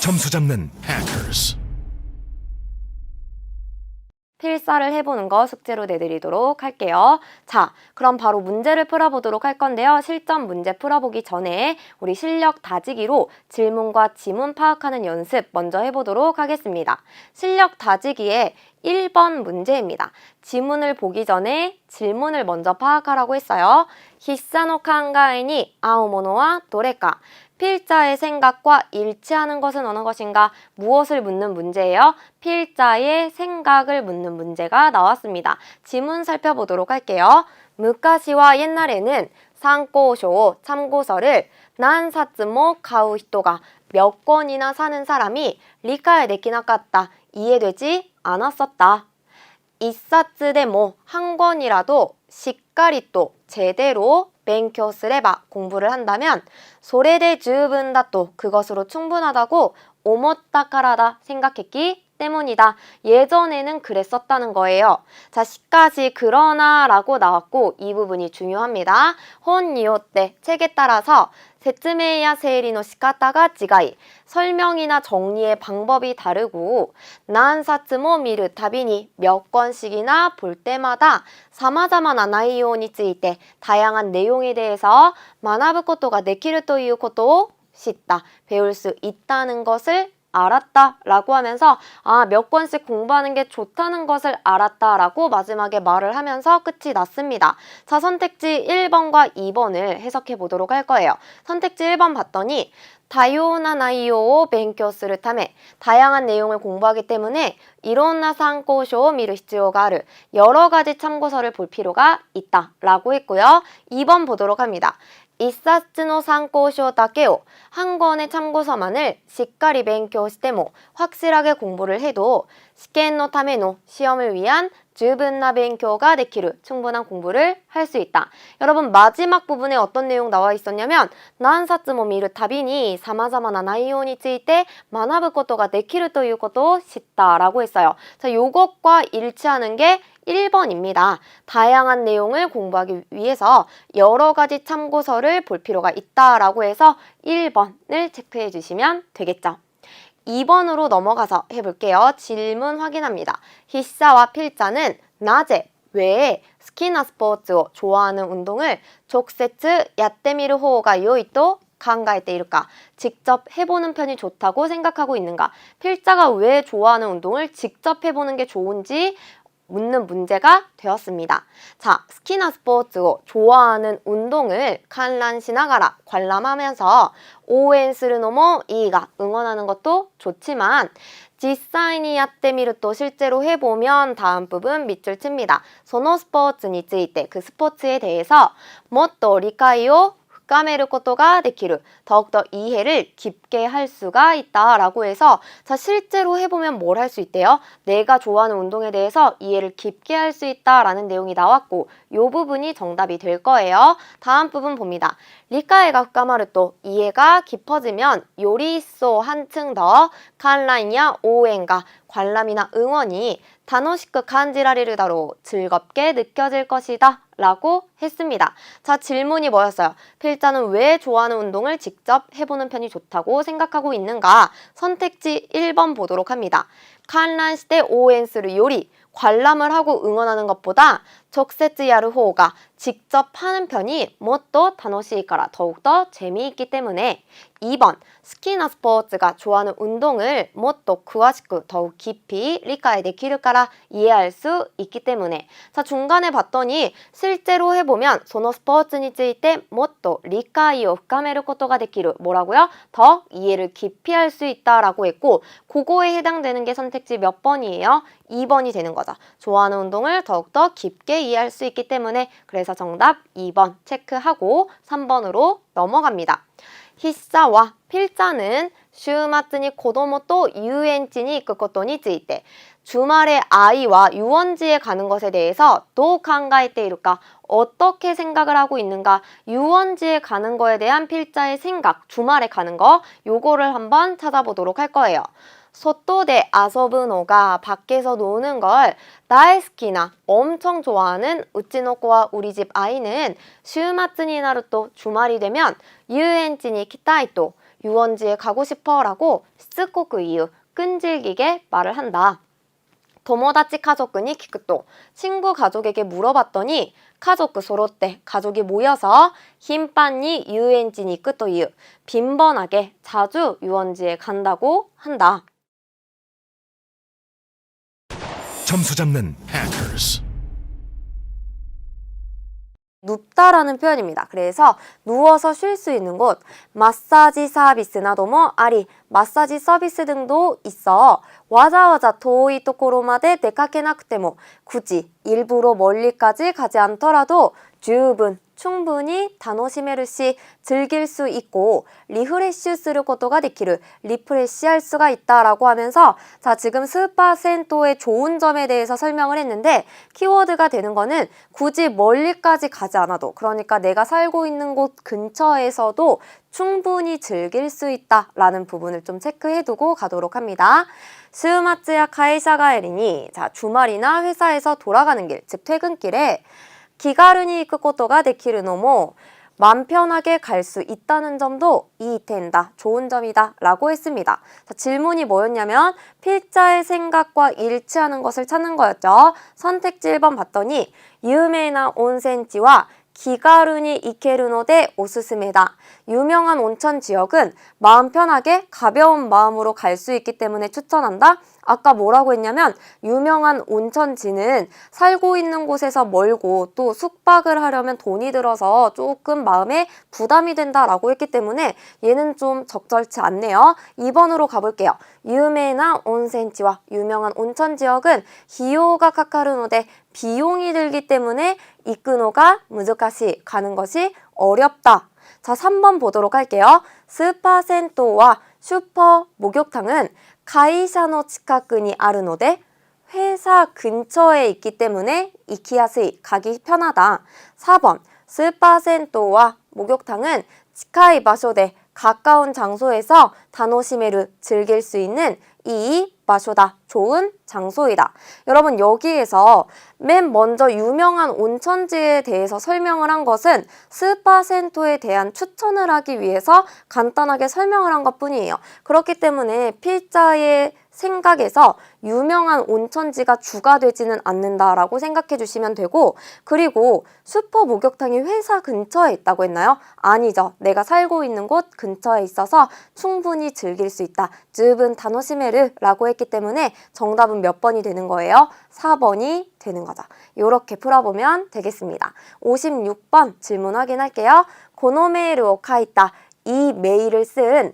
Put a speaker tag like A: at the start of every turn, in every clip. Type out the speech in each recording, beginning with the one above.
A: 점수 잡는 Hackers.
B: 필사를 해보는 거 숙제로 내드리도록 할게요. 자, 그럼 바로 문제를 풀어보도록 할 건데요. 실전 문제 풀어보기 전에 우리 실력 다지기로 질문과 지문 파악하는 연습 먼저 해보도록 하겠습니다. 실력 다지기의 1번 문제입니다. 지문을 보기 전에 질문을 먼저 파악하라고 했어요. 히사노 칸가에니 아오모노와 도레까. 필자의 생각과 일치하는 것은 어느 것인가? 무엇을 묻는 문제예요? 필자의 생각을 묻는 문제가 나왔습니다. 지문 살펴보도록 할게요. 무카시와 옛날에는 상고쇼 참고서를 난사츠모 가우 히토가 몇 권이나 사는 사람이 리카에 데키나갔다. 이해되지 않았었다. 이사츠데모 한 권이라도 시까리 또 제대로 벤쿄스레바 공부를 한다면 소레데 주분다 또 그것으로 충분하다고 오모타카라다 생각했기 때문이다. 예전에는 그랬었다는 거예요. 자, 시까지 그러나 라고 나왔고 이 부분이 중요합니다. 혼이요 때 책에 따라서 세츠메이야 세리노 시카타가 지가이 설명이나 정리의 방법이 다르고 난사츠모 미르 타비니 몇 권씩이나 볼 때마다 사마자마나 나이요니 츠이테 다양한 내용에 대해서 마나부 코토가 네키르ということを知った배울 수 있다는 것을 알았다 라고 하면서 몇 권씩 공부하는 게 좋다는 것을 알았다 라고 마지막에 말을 하면서 끝이 났습니다. 자, 선택지 1번과 2번을 해석해 보도록 할 거예요. 선택지 1번 봤더니 다요나 나이요오 벤쿄する ため 다양한 내용을 공부하기 때문에 이론나 상고쇼 미르 히츠요가 아르 여러 가지 참고서를 볼 필요가 있다 라고 했고요. 2번 보도록 합니다. 이사츠노 상고쇼 다케오 한 권의 참고서만을 시까리 벤쿄しても 확실하게 공부를 해도 시켄노 타메노 시험을 위한 주분나 벤쿄가 되키르 충분한 공부를 할 수 있다. 여러분 마지막 부분에 어떤 내용 나와 있었냐면 난사츠모 미르 타비니 사마자마나 나이요니 츠이테 마나부 코토가 되키르ということを知った라고 했어요. 자, 요것과 일치하는 게 1번입니다. 다양한 내용을 공부하기 위해서 여러 가지 참고서를 볼 필요가 있다라고 해서 1번을 체크해 주시면 되겠죠. 2번으로 넘어가서 해볼게요. 질문 확인합니다. 히사와 필자는 나제, 왜 스키나 스포츠を 좋아하는 운동을 족세츠 야떼미르 호가 요이또考えて 이를까? 직접 해보는 편이 좋다고 생각하고 있는가? 필자가 왜 좋아하는 운동을 직접 해보는 게 좋은지 묻는 문제가 되었습니다. 자, 스키나 스포츠を 좋아하는 운동을 칸란시나가라 관람하면서 오엔するのも 이가 응원하는 것도 좋지만 実際にやってみると 실제로 해보면 다음 부분 밑줄 칩니다. そのスポーツについて 그 스포츠에 대해서 もっと理解を 深めることができる 더욱더 이해를 깊게 할 수가 있다 라고 해서 자, 실제로 해보면 뭘 할 수 있대요? 내가 좋아하는 운동에 대해서 이해를 깊게 할 수 있다 라는 내용이 나왔고 이 부분이 정답이 될 거예요. 다음 부분 봅니다. 리카에가深まる또 이해가 깊어지면 요리소 한층 더 칸란이야 오엔가 관람이나 응원이 다노시크 간지라리르다로 즐겁게 느껴질 것이다 라고 했습니다. 자, 질문이 뭐였어요? 필자는 왜 좋아하는 운동을 직접 해보는 편이 좋다고 생각하고 있는가? 선택지 1번 보도록 합니다. 칸란시대 오엔스를 요리 관람을 하고 응원하는 것보다 적세츠 야르호가 직접 하는 편이 뭐또 다노시이까라 더욱더 재미있기 때문에 2번 스키나 스포츠가 좋아하는 운동을 뭐또 구와시쿠 더욱 깊이 리카에 데키르까라 이해할 수 있기 때문에 자, 중간에 봤더니 실제로 해보면 소노 스포츠니 츠이테 뭐또 리카이오 후카메르 코토가 데키르 뭐라고요? 더 이해를 깊이 할 수 있다라고 했고 그거에 해당되는 게 선택지 몇 번이에요? 2번이 되는 거죠. 좋아하는 운동을 더욱더 깊게 이해할 수 있기 때문에 그래서 정답 2번 체크하고 3번으로 넘어갑니다. 히사와 필자는 슈마츠니 고도모 또 유엔지니 이끌 것도니 츠이테 주말에 아이와 유원지에 가는 것에 대해서 도考えて 이를까? 어떻게 생각을 하고 있는가? 유원지에 가는 거에 대한 필자의 생각, 주말에 가는 거 요거를 한번 찾아보도록 할 거예요. 소토데 아소부노가 밖에서 노는 걸 다이스키나 엄청 좋아하는 우찌노코와 우리 집 아이는 슈마츠니 나루또 주말이 되면 유엔지니 키타이또 유원지에 가고 싶어 라고 스코크 이유, 끈질기게 말을 한다. 도모다치 가족군이 키크또 친구 가족에게 물어봤더니 가족 소로때 가족이 모여서 힘빤니 유엔지니 끄또 이유 빈번하게 자주 유원지에 간다고 한다.
A: 점수 잡는 hackers.
B: 눕다라는 표현입니다. 그래서 누워서 쉴 수 있는 곳, 마사지 서비스 나도모 아리, 마사지 서비스 등도 있어. 와자와자 도이 토코로마데 데카케나쿠테모 굳이 일부러 멀리까지 가지 않더라도 충분히 다노시메르시 즐길 수 있고 리프레쉬することができる 리프레쉬할 수가 있다라고 하면서 자 지금 스파 센토의 좋은 점에 대해서 설명을 했는데 키워드가 되는 거는 굳이 멀리까지 가지 않아도 그러니까 내가 살고 있는 곳 근처에서도 충분히 즐길 수 있다라는 부분을 좀 체크해두고 가도록 합니다. 스마츠야 가이샤가에리니 자 주말이나 회사에서 돌아가는 길, 즉 퇴근길에 기가르니 이끄 것도가 데키르노모 맘 편하게 갈 수 있다는 점도 이텐다, 좋은 점이다 라고 했습니다. 자, 질문이 뭐였냐면 필자의 생각과 일치하는 것을 찾는 거였죠. 선택지 1번 봤더니 유메나 온센지와 기가르니 이케르노데 오스스메다. 유명한 온천 지역은 마음 편하게 가벼운 마음으로 갈 수 있기 때문에 추천한다. 아까 뭐라고 했냐면 유명한 온천지는 살고 있는 곳에서 멀고 또 숙박을 하려면 돈이 들어서 조금 마음에 부담이 된다라고 했기 때문에 얘는 좀 적절치 않네요. 2번으로 가볼게요. 유메나 온센지와 유명한 온천 지역은 기요가 카카르노데 비용이 들기 때문에 이끄노가 무즈카시 가는 것이 어렵다. 자 3번 보도록 할게요. 스파 센토와 슈퍼 목욕탕은 가이샤노 치카쿠니 아르노데 회사 근처에 있기 때문에 이키야스이 가기 편하다. 4번 스파 센토와 목욕탕은 치카이 바쇼데 가까운 장소에서 다노시메르 즐길 수 있는 이 마쇼다. 좋은 장소이다. 여러분 여기에서 맨 먼저 유명한 온천지에 대해서 설명을 한 것은 스파 센토에 대한 추천을 하기 위해서 간단하게 설명을 한 것뿐이에요. 그렇기 때문에 필자의 생각에서 유명한 온천지가 주가 되지는 않는다라고 생각해 주시면 되고 그리고 슈퍼 목욕탕이 회사 근처에 있다고 했나요? 아니죠. 내가 살고 있는 곳 근처에 있어서 충분히 즐길 수 있다. 즈분 다노시메르 라고 했기 때문에 정답은 몇 번이 되는 거예요? 4번이 되는 거죠. 이렇게 풀어보면 되겠습니다. 56번 질문 확인할게요. 고노메일을 카이타 이 메일을 쓴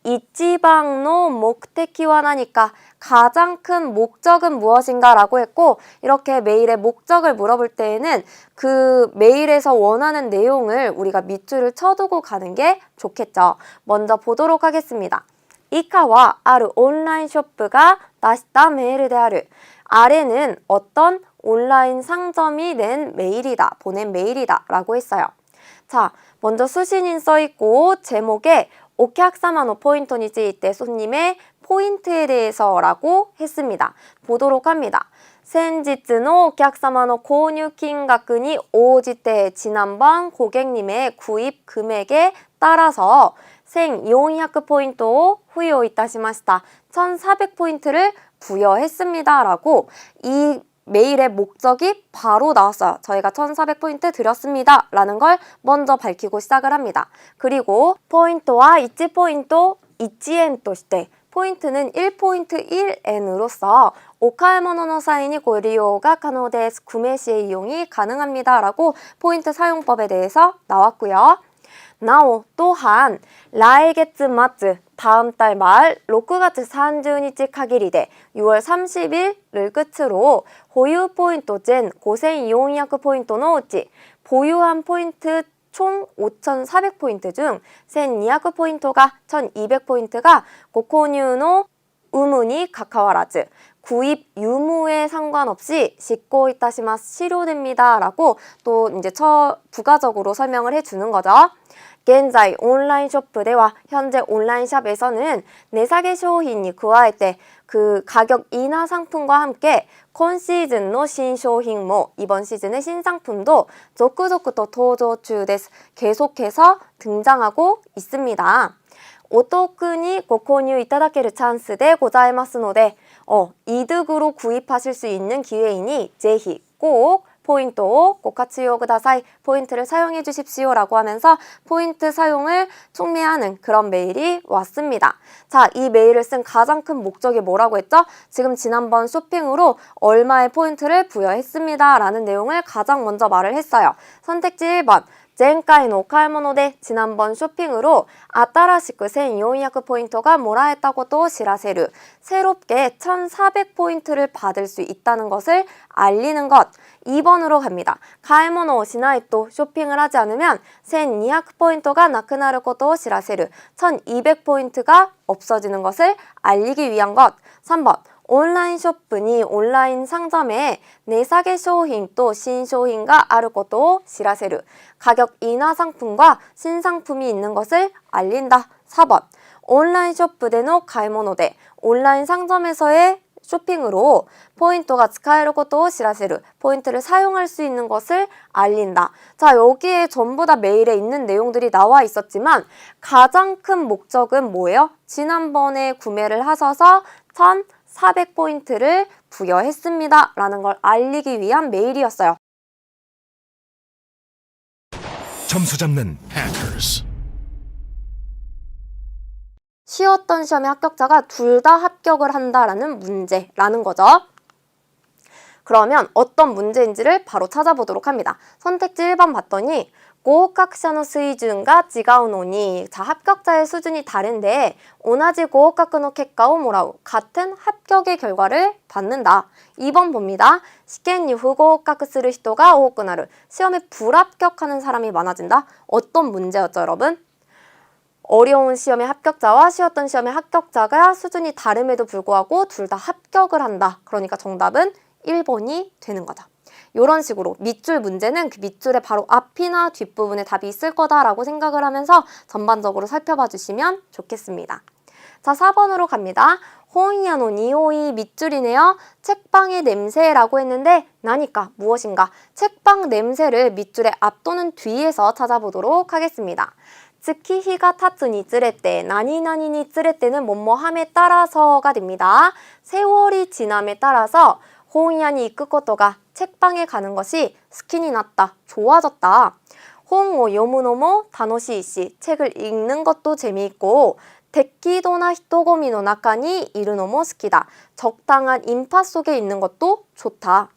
B: 이치방노 목테키와 나니까 가장 큰 목적은 무엇인가 라고 했고 이렇게 메일의 목적을 물어볼 때에는 그 메일에서 원하는 내용을 우리가 밑줄을 쳐두고 가는 게 좋겠죠. 먼저 보도록 하겠습니다. 이카와 아르 온라인 쇼프가 다시다 메일을 대하르 아래는 어떤 온라인 상점이 낸 메일이다, 보낸 메일이다 라고 했어요. 자, 먼저 수신인 써있고 제목에 오客様の 포인트니 찌이때 손님의 포인트에 대해서 라고 했습니다. 보도록 합니다. 센지츠노 오客様の 購入金額に応じて 지난번 고객님의 구입 금액에 따라서 생 400포인트を 후요 이타시마시다. 1400포인트를 부여했습니다. 라고 이 메일의 목적이 바로 나왔어요. 저희가 1400포인트 드렸습니다. 라는 걸 먼저 밝히고 시작을 합니다. 그리고 포인트와 1포인트 1엔として 포인트는 1포인트 1엔으로서 오카에모노노 사인이 고리요가 가노데스 구매 시에 이용이 가능합니다. 라고 포인트 사용법에 대해서 나왔고요. 나오 또한 来月末 다음 달 말 6월 30일 가기리대 6월 30일을 끝으로 보유 포인트 젠 고생 이용약 포인트의 우치 보유한 포인트 총 5,400포인트 중 1,200포인트가 1,200포인트가 고코뉴의 의무니 가카와라즈 구입 유무에 상관없이 시고 이타시마스 시료됩니다. 라고 또 이제 부가적으로 설명을 해주는 거죠. 現在 온라인 쇼프대와 현재 온라인 샵에서는 내사계商品に加えて 그 가격 인하 상품과 함께 콘 시즌의 신商品모 이번 시즌의 신상품도 続々と登場中です. 계속해서 등장하고 있습니다. お得にご購入いただけるチャンスでございますので, 이득으로 구입하실 수 있는 기회이니 ぜひ꼭 포인트를 꼭活用ください. 포인트를 사용해 주십시오 라고 하면서 포인트 사용을 촉매하는 그런 메일이 왔습니다. 자, 이 메일을 쓴 가장 큰 목적이 뭐라고 했죠? 지금 지난번 쇼핑으로 얼마의 포인트를 부여했습니다 라는 내용을 가장 먼저 말을 했어요. 선택지 1번. 前回のお買い物で 지난번 쇼핑으로 新しく1400 포인트가 もらえたことを知らせる. 새롭게 1400 포인트를 받을 수 있다는 것을 알리는 것. 2번으로 갑니다. 買い物をしないと 쇼핑을 하지 않으면 1200 포인트가 なくなることを知らせる. 1200 포인트가 없어지는 것을 알리기 위한 것. 3번. 온라인 쇼핑이 온라인 상점에 내사계商品또 신商品가 あることを知らせる. 가격 인하 상품과 신상품이 있는 것을 알린다. 4번. 온라인 쇼핑での 買い物で 온라인 상점에서의 쇼핑으로 포인트가 使えることを知らせる. 포인트를 사용할 수 있는 것을 알린다. 자, 여기에 전부 다 메일에 있는 내용들이 나와 있었지만 가장 큰 목적은 뭐예요? 지난번에 구매를 하셔서 1400포인트를 부여했습니다 라는 걸 알리기 위한 메일이었어요.
A: 점수 잡는 hackers.
B: 쉬웠던 시험의 합격자가 둘 다 합격을 한다라는 문제라는 거죠. 그러면 어떤 문제인지를 바로 찾아보도록 합니다. 선택지 1번 봤더니 合格者の水準が違うのに, 자, 합격자의 수준이 다른데 同じ合格の結果をもらう. 같은 합격의 결과를 받는다. 2번 봅니다. 試験に不合格する人が多くなる. 시험에 불합격하는 사람이 많아진다. 어떤 문제였죠, 여러분? 어려운 시험의 합격자와 쉬웠던 시험의 합격자가 수준이 다름에도 불구하고 둘 다 합격을 한다. 그러니까 정답은 1번이 되는 거죠. 이런 식으로 밑줄 문제는 그 밑줄의 바로 앞이나 뒷부분에 답이 있을 거다라고 생각을 하면서 전반적으로 살펴봐 주시면 좋겠습니다. 자, 4번으로 갑니다. 호이야노 니오이 밑줄이네요. 책방의 냄새라고 했는데 나니까 무엇인가? 책방 냄새를 밑줄의 앞 또는 뒤에서 찾아보도록 하겠습니다. 츠키히가 타츠니 쯔레떼, 나니나니니 쯔레떼는 뭐뭐함에 따라서가 됩니다. 세월이 지남에 따라서 호이야니 이끄코토가 책방에 가는 것이 스키니 났다, 좋아졌다. 홍오 요무노모 다노시이시, 책을 읽는 것도 재미있고 데키도나 히토고미노 나카니 이르노모 스키다, 적당한 인파 속에 있는 것도 좋다.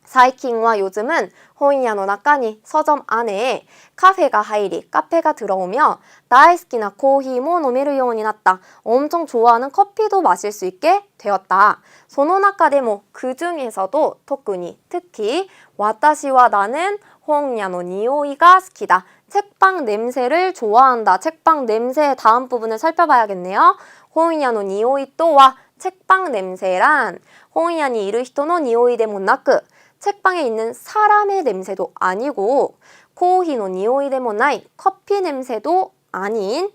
B: 사이킹과 요즘은 호이야노 나카니 서점 안에 카페가 하이리, 카페가 들어오며 다이스키나 코히모 노메르 요원이 났다. 엄청 좋아하는 커피도 마실 수 있게 되었다. 소노나카데모 그 중에서도 토쿠니 특히 와타시와 나는 호이야노 니오이가 스키다. 책방 냄새를 좋아한다. 책방 냄새의 다음 부분을 살펴봐야겠네요. 호이야노 니오이 또와 책방 냄새란 호이야니 이르 히토노 니오이 데모 나쿠, 책방에 있는 사람의 냄새도 아니고 코히노 니오이 데모 나이, 커피 냄새도 아닌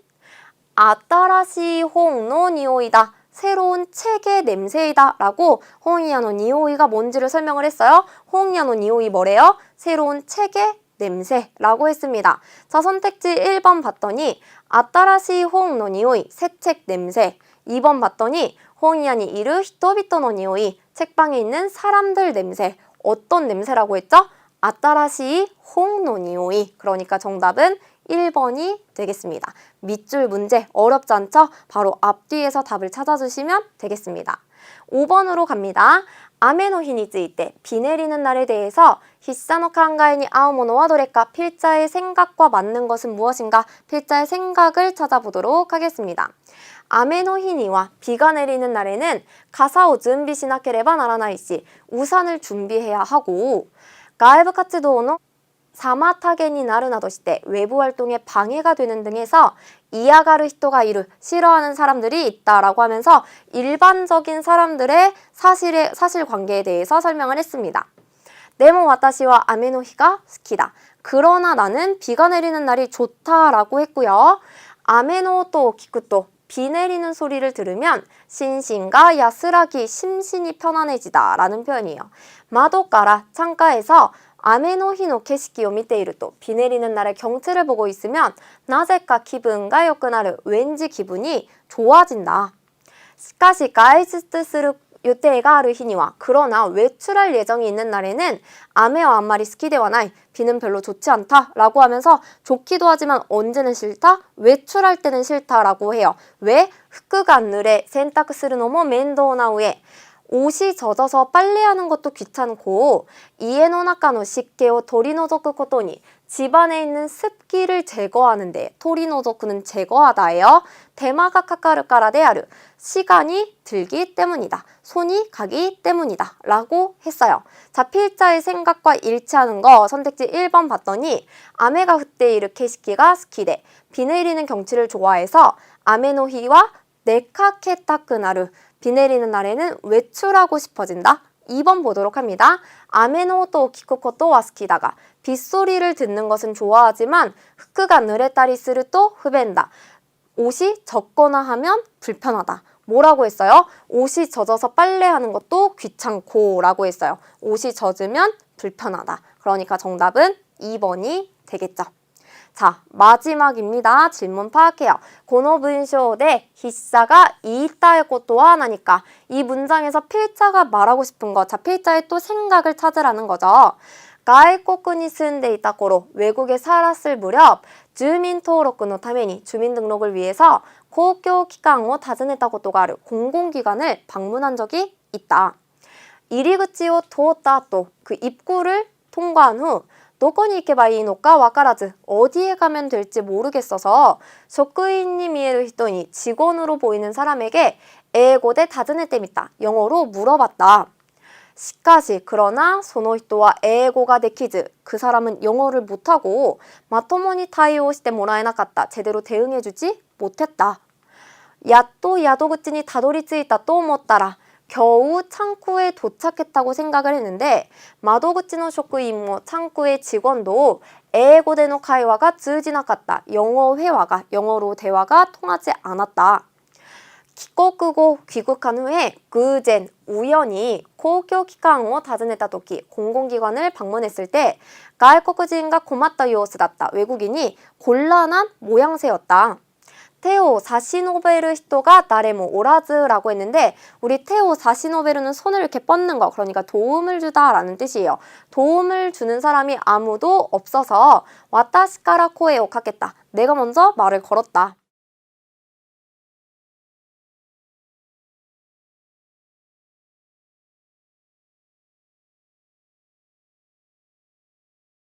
B: 아따라시 홍노 니오이다, 새로운 책의 냄새이다 라고 호이야노 니오이가 뭔지를 설명을 했어요. 호이야노 니오이 뭐래요? 새로운 책의 냄새라고 했습니다. 자, 선택지 1번 봤더니 아따라시 홍노 니오이, 새 책 냄새. 2번 봤더니 호이야니 이르 히토비토노 니오이, 책방에 있는 사람들 냄새. 어떤 냄새라고 했죠? 아따라시 홍노 니오이. 그러니까 정답은 1번이 되겠습니다. 밑줄 문제 어렵지 않죠? 바로 앞뒤에서 답을 찾아주시면 되겠습니다. 5번으로 갑니다. 아메노히니 쯔이테, 비 내리는 날에 대해서 히사노 칸가에니 아오모노와 도레까, 필자의 생각과 맞는 것은 무엇인가? 필자의 생각을 찾아보도록 하겠습니다. 아메노히니와 비가 내리는 날에는 가사오 준비시나케레바 나라나이시, 우산을 준비해야 하고, 가이브 카츠도노 사마타겐이 나르나도시대, 외부 활동에 방해가 되는 등에서 이야가르 히토가 이루, 싫어하는 사람들이 있다라고 하면서 일반적인 사람들의 사실관계에 대해서 설명을 했습니다. 네모 와타시와 아메노히가 스키다. 그러나 나는 비가 내리는 날이 좋다라고 했고요. 아메노 또 키쿠토, 비 내리는 소리를 들으면 신신가 야스라기, 심신이 편안해지다 라는 표현이에요. 마도가라, 창가에서 아메노히노 케시키を見ていると비 내리는 날의 경치를 보고 있으면 나제까 기분가良くなる 왠지 기분이 좋아진다. しかし外出する予定がある日には 그러나 외출할 예정이 있는 날에는 아메와 안마리 스키대와 나이 비는 별로 좋지 않다 라고 하면서 좋기도 하지만 언제는 싫다? 외출할 때는 싫다 라고 해요. 왜? 후쿠가 느레 센타크するのも面倒な上 옷이 젖어서 빨래하는 것도 귀찮고 이에노 나카노湿気を 取り除くことに 집안에 있는 습기를 제거하는데 토리노조크는 제거하다예요. 대마가 카카르까라 데아르 시간이 들기 때문이다. 손이 가기 때문이다. 라고 했어요. 자, 필자의 생각과 일치하는 거 선택지 1번 봤더니 아메가 후테이르 케시키가 스키데 비 내리는 경치를 좋아해서 아메노히와 네카케타크나루 비 내리는 날에는 외출하고 싶어진다. 2번 보도록 합니다. 아메노토 키코코토와 스키다가 빗소리를 듣는 것은 좋아하지만 후크가 느레타리 스르또 후벤다. 옷이 젖거나 하면 불편하다. 뭐라고 했어요? 옷이 젖어서 빨래하는 것도 귀찮고 라고 했어요. 옷이 젖으면 불편하다. 그러니까 정답은 2번이 되겠죠. 자, 마지막입니다. 질문 파악해요. この文章で 筆者が 言いたいことは 何か? 이 문장에서 필자가 말하고 싶은 것. 자, 필자의 또 생각을 찾으라는 거죠. 外国に住んでいた頃, 외국에 살았을 무렵 住民登録のために 주민등록을 위해서 公共機関を訪ねたことがある 공공기관을 방문한 적이 있다. 入り口を通った後, 그 입구를 통과한 후 どこに行けばいいのかわからず 어디에 가면 될지 모르겠어서 職員に見える人に 직원으로 보이는 사람에게 英語で尋ねてみた. 영어로 물어봤다. しかし 그러나 その人は 英語ができず 그 사람은 영어를 못하고 まともに対応してもらえなかった. 제대로 대응해주지 못했다. やっと宿口にたどり着いたと思ったら 겨우 창구에 도착했다고 생각을 했는데 마도구치노 쇼크인 창구의 직원도 에고대노 카이와가 즈지나갔다. 영어 회화가 영어로 대화가 통하지 않았다. 기꺼끄고 귀국한 후에 그젠 우연히 공공기관을 訪ねた時 공공기관을 방문했을 때 가이코쿠진가 고맙다 요스다った. 외국인이 곤란한 모양새였다. 테오 사시노베르 히토가 나레모 오라즈라고 했는데 우리 테오 사시노베르는 손을 이렇게 뻗는 거, 그러니까 도움을 주다라는 뜻이에요. 도움을 주는 사람이 아무도 없어서 와타시카라 코에오 카겠다. 내가 먼저 말을 걸었다.